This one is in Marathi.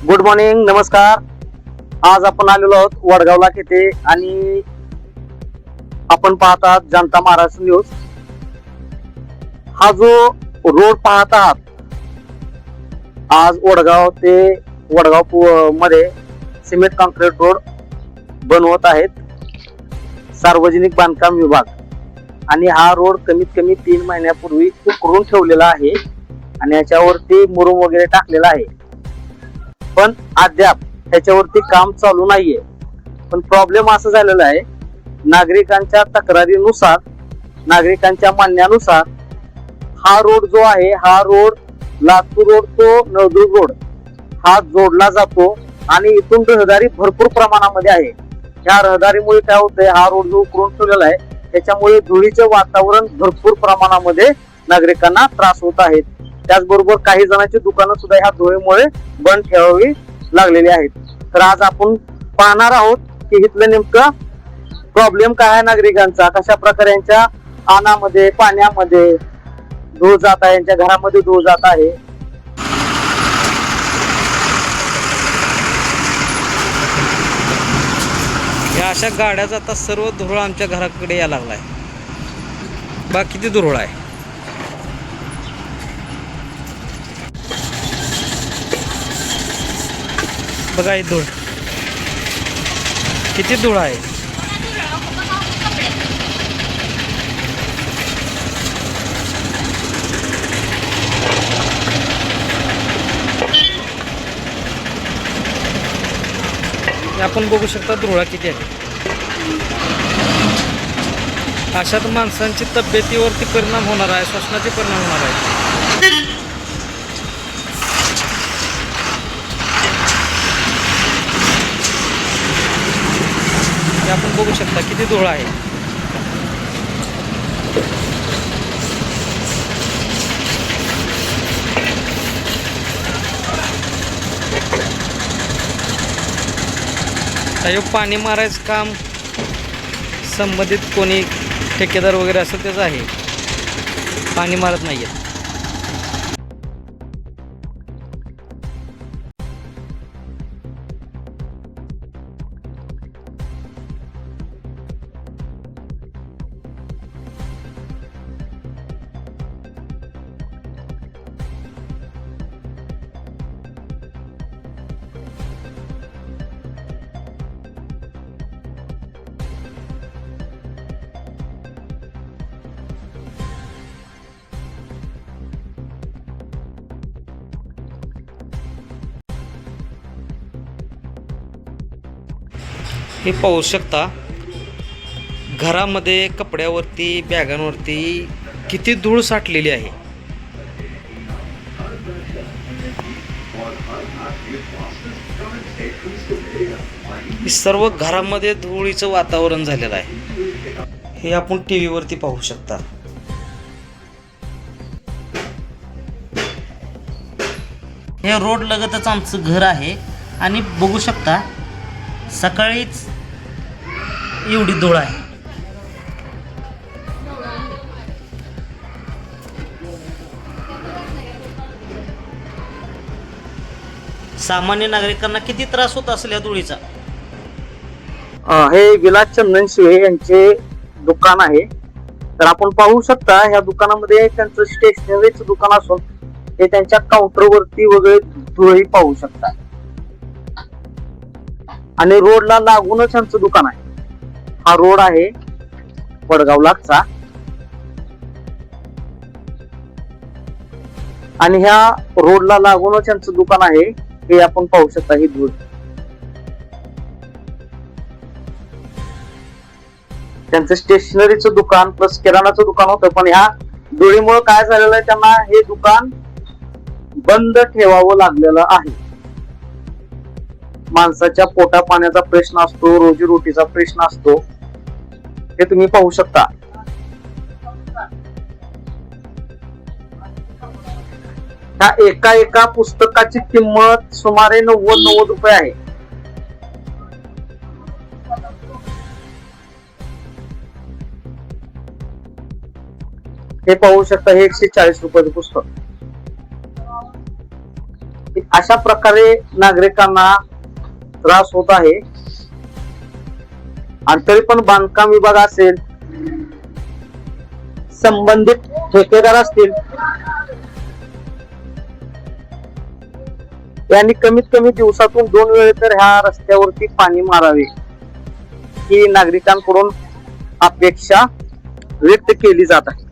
गुड मॉर्निंग, नमस्कार. आज आपण आलेलो आहोत वडगावला येथे आणि आपण पाहत आहात जनता महाराष्ट्र न्यूज. हा जो रोड पाहत आहात, आज वडगाव ते वडगाव मध्ये सिमेंट कॉन्क्रीट रोड बनवत आहेत सार्वजनिक बांधकाम विभाग. आणि हा रोड कमीत कमी 3 महिन्यापूर्वी उकरून ठेवलेला आहे आणि याच्यावरती मुरुम वगैरे टाकलेला आहे, पण अद्याप त्याच्यावरती काम चालू नाहीये. पण प्रॉब्लेम असं झालेला आहे, नागरिकांच्या तक्रारीनुसार, नागरिकांच्या म्हणण्यानुसार हा रोड जो आहे, हा रोड लातूर रोड तो नळदुर्ग रोड हा जोडला जातो आणि इथून रहदारी भरपूर प्रमाणामध्ये आहे. या रहदारीमुळे काय होतंय, हा रोड जो उकरून ठेवलेला आहे त्याच्यामुळे धुळीचे वातावरण भरपूर प्रमाणामध्ये नागरिकांना त्रास होत आहेत. त्याचबरोबर काही जणांची दुकानं सुद्धा ह्या धुळीमुळे बंद ठेवावी लागलेली आहेत. तर आज आपण पाहणार आहोत की इथलं नेमकं प्रॉब्लेम काय आहे नागरिकांचा, कशा प्रकारे यांच्या अन्नामध्ये, पाण्यामध्ये धूळ जात आहे, यांच्या घरामध्ये धूळ जात आहे. या अशा गाड्या जातात, सर्व धूळ आमच्या घराकडे यायला लागलाय. बा किती धूळ आहे. बघा ही धूळ किती धूळ आहे. आपण बघू शकता धुळा किती आहे. अशात माणसांची तब्येतीवरती परिणाम होणार आहे, श्वसनाचे परिणाम होणार आहे. आपण बघू शकता किती धूळ आहे. पाणी मारायचं काम संबंधित कोणी ठेकेदार वगैरे असेल त्याचं आहे, पाणी मारत नाही आहे. हे पाहू शकता, घरामध्ये, कपड्यावरती, बॅगांवरती किती धूळ साठलेली आहे. सर्व घरामध्ये धुळीचं वातावरण झालेलं आहे. हे आपण टीव्ही वरती पाहू शकता. हे रोड लगतच आमचं घर आहे आणि बघू शकता सकाळीच एवढी धूळ आहे. सामान्य नागरिकांना किती त्रास होत असेल या धुळीचा. हे विलास चंदन शिवे यांचे दुकान आहे. तर आपण पाहू शकता ह्या दुकानामध्ये त्यांचं स्टेशनरीचं दुकान असून हे त्यांच्या काउंटरवरती वगैरे धुळी पाहू शकता आणि रोडला लागूनच यांचं दुकान आहे. हा रोड आहे वडगावलाचा आणि ह्या रोडला लागूनच यांचं दुकान आहे. हे आपण पाहू शकता ही धूळ. त्यांचं स्टेशनरीचं दुकान प्लस किराणाचं दुकान होतं, पण ह्या धुळीमुळे काय झालेलं आहे, त्यांना हे दुकान बंद ठेवावं लागलेलं आहे. माणसाच्या पोटा पाण्याचा प्रश्न असतो, रोजीरोटीचा प्रश्न असतो, हे तुम्ही पाहू शकता. ह्या एका पुस्तकाची किंमत सुमारे 90 रुपये आहे. हे पाहू शकता, हे 140 रुपयाचं पुस्तक. अशा प्रकारे नागरिकांना त्रास होत आहे. आणि तरी पण बांधकाम विभाग असेल, संबंधित ठेकेदार असतील, यांनी कमीत कमी दिवसातून 2 वेळे तर ह्या रस्त्यावरती पाणी मारावे ही नागरिकांकडून अपेक्षा व्यक्त केली जात आहे.